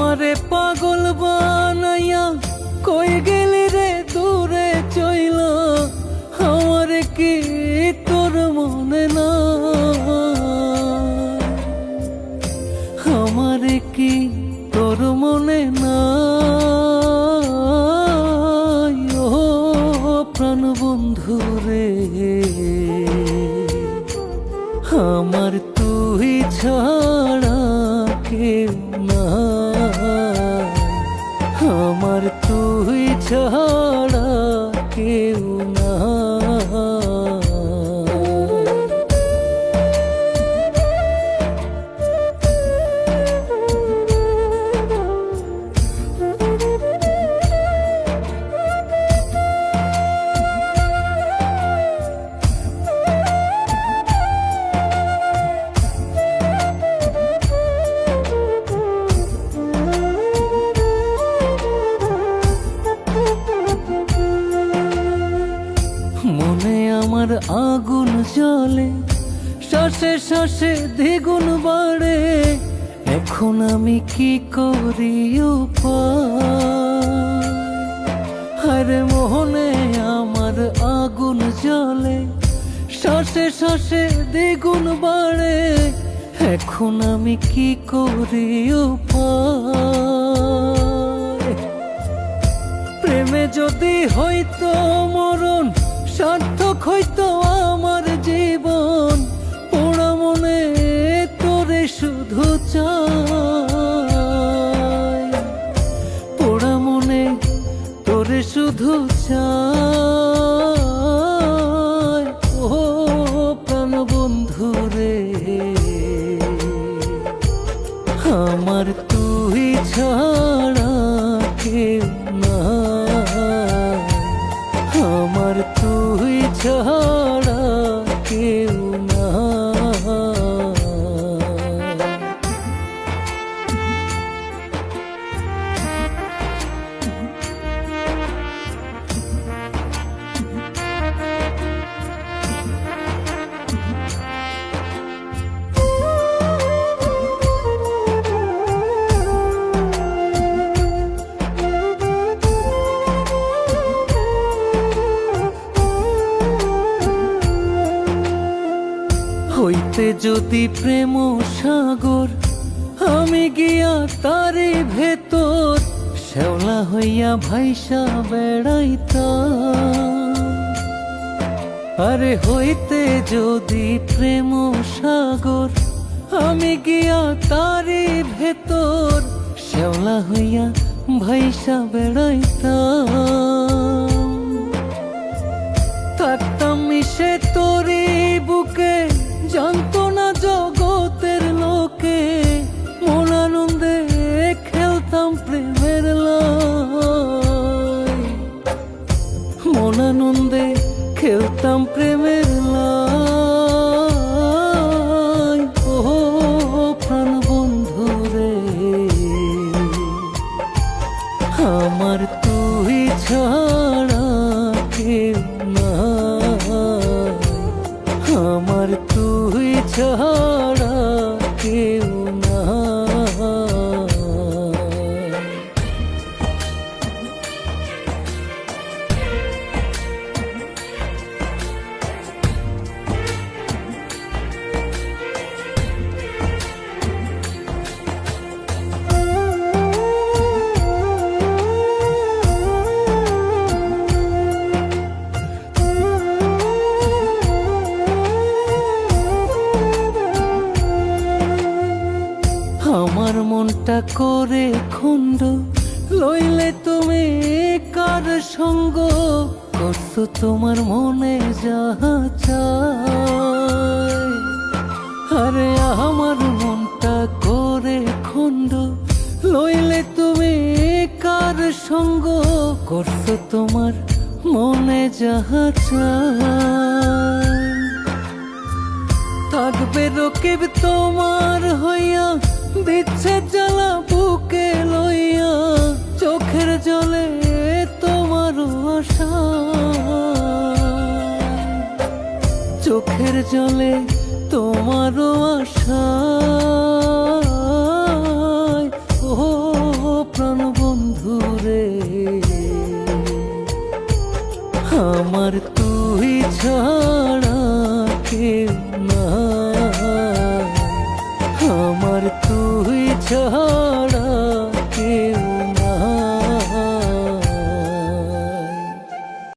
আমারে পাগল বানাইয়া কই গেলি রে দূরে চইলা, আমারে কি তোর মনে না, আমারে কি তোর মনে না। ও প্রাণ বন্ধু রে, আমার তুই ছাড়া কেউ না, আমার তুই ছাড়া কেউ না। মনে আমার আগুন জ্বলে, শ্বাসে শ্বাসে দ্বিগুণ বাড়ে, এখন আমি কি করি উপায়। আরে মনে আমার আগুন জ্বলে, শ্বাসে শ্বাসে দ্বিগুণ বাড়ে, এখন আমি কি করি উপায়। প্রেমে যদি হইতো মরণ, সার্থক হইতো আমার জীবন, পোড়া মনে তোরে শুধু চাই, পোড়া মনে তোরে শুধু চাই। ও প্রাণ বন্ধু রে, আমার তুই ছাড়া কেউ না, আমার তুই ছাড়া কেউ না। হইতে যদি প্রেম সাগর, আমি গিয়া তারি ভেতর, শ্যাওলা হইয়া ভাইসা বেড়াইতাম। আরে হইতে যদি প্রেম সাগর, আমি গিয়া তারি ভেতর, শ্যাওলা হইয়া ভাইসা বেড়াইতাম। থাকতাম মিশে তোরি বুকে, জানতো না জগতের লোকে, মন আনন্দে খেলতাম প্রেমের লাই, মন আনন্দে খেলতাম প্রেমের লাই। ও প্রাণ বন্ধু রে, আমার তুই ছাড়া কেউ না, আমার তুই ছাড়া কেউ না। আমার মনটা করে খন্ড, লইলে তুমি কার সঙ্গ, করছো তোমার মনে যাহা চায়। আরে আমার মনটা করে খন্ড, লইলে তুমি কার সঙ্গ, করছো তোমার মনে যাহা চায়। থাকবে রকিব তোমার হইয়া, বিচ্ছেদ জ্বালা বুকে লইয়া, চোখের জলে তোমার আশা, চোখের জলে তোমার আশা। ও আমার তুই ছাড়া কেউ না, আমার তুই ছাড়া